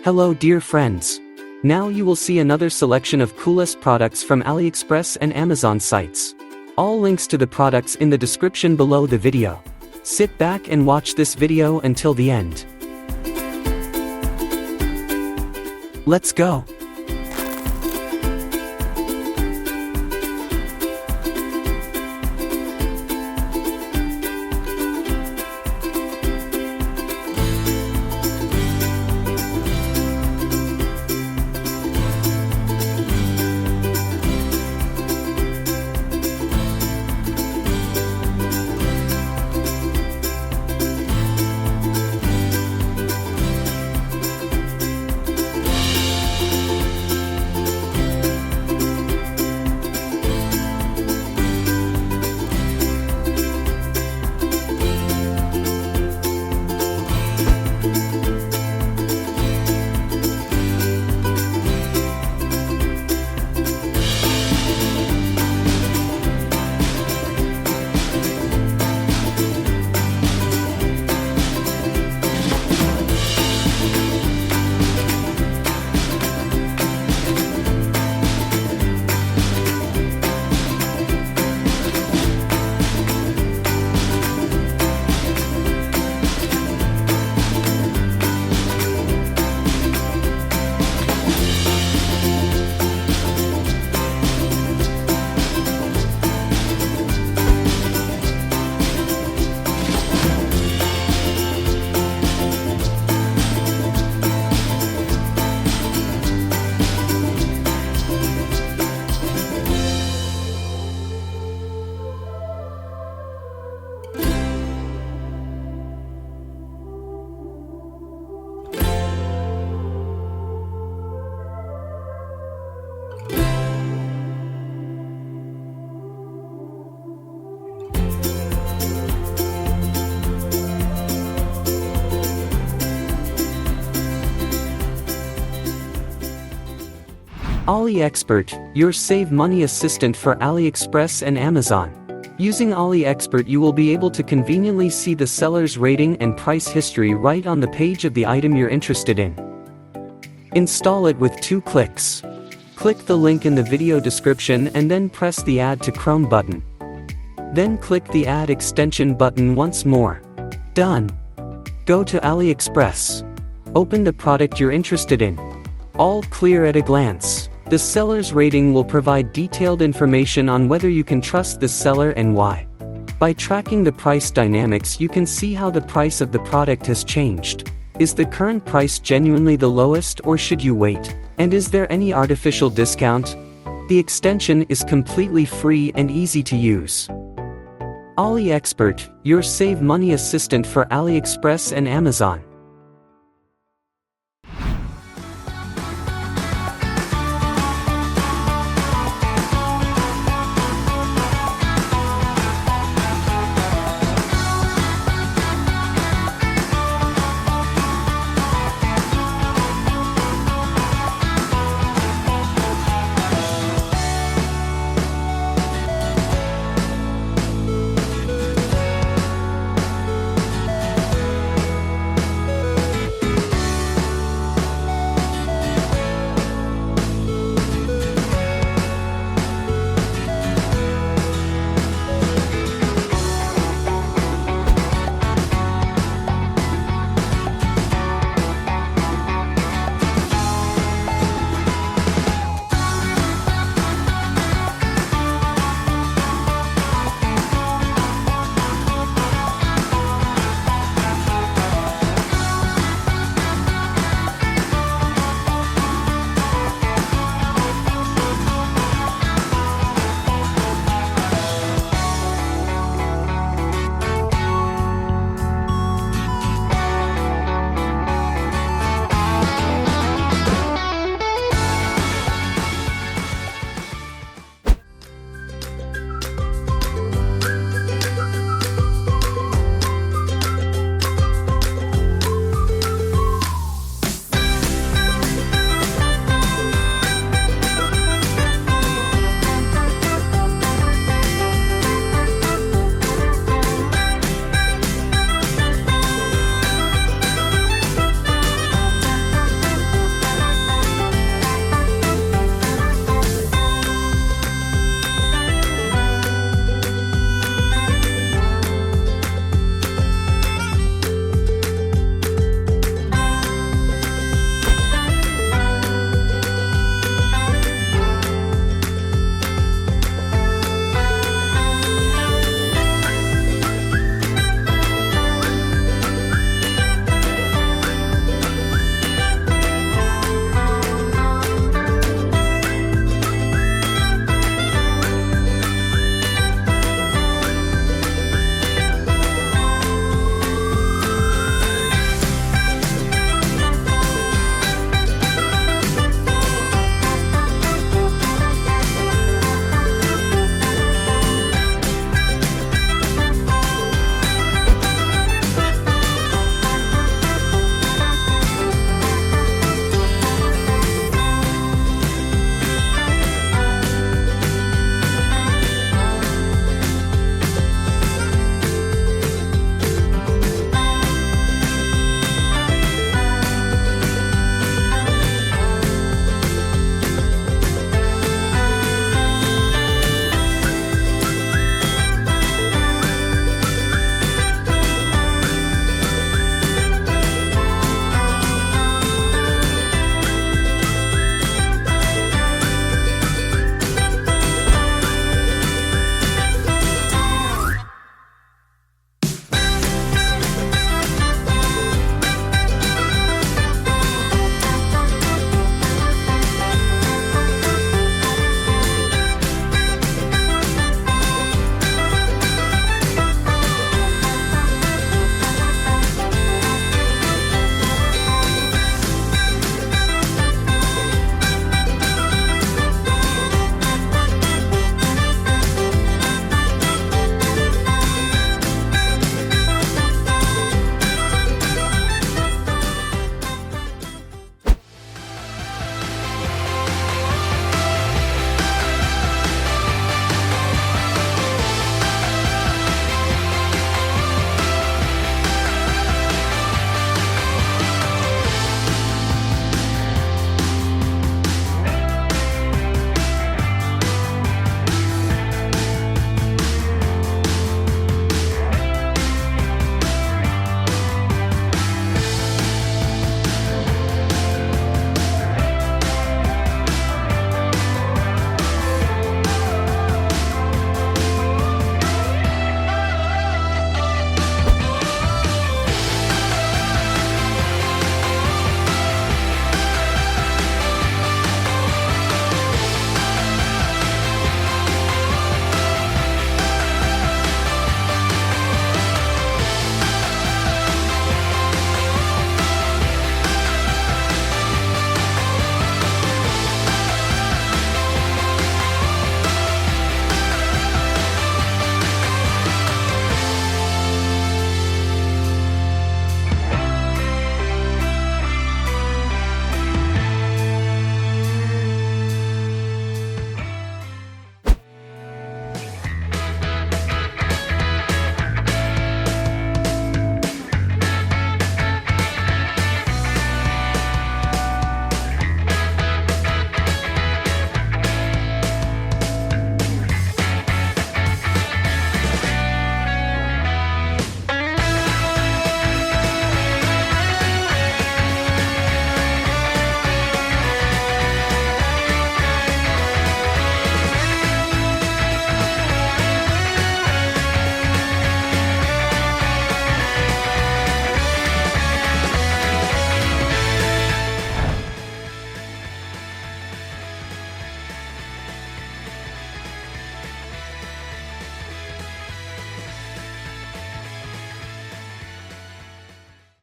Hello dear friends. Now you will see another selection of coolest products from AliExpress and Amazon sites. All links to the products in the description below the video. Sit back and watch this video until the end. Let's go. AliExpert, your save money assistant for AliExpress and Amazon. Using AliExpert you will be able to conveniently see the seller's rating and price history right on the page of the item you're interested in. Install it with 2 clicks. Click the link in the video description and then press the Add to Chrome button. Then click the Add Extension button once more. Done. Go to AliExpress. Open the product you're interested in. All clear at a glance. The seller's rating will provide detailed information on whether you can trust the seller and why. By tracking the price dynamics you can see how the price of the product has changed. Is the current price genuinely the lowest or should you wait? And is there any artificial discount? The extension is completely free and easy to use. AliExpert, your save money assistant for AliExpress and Amazon.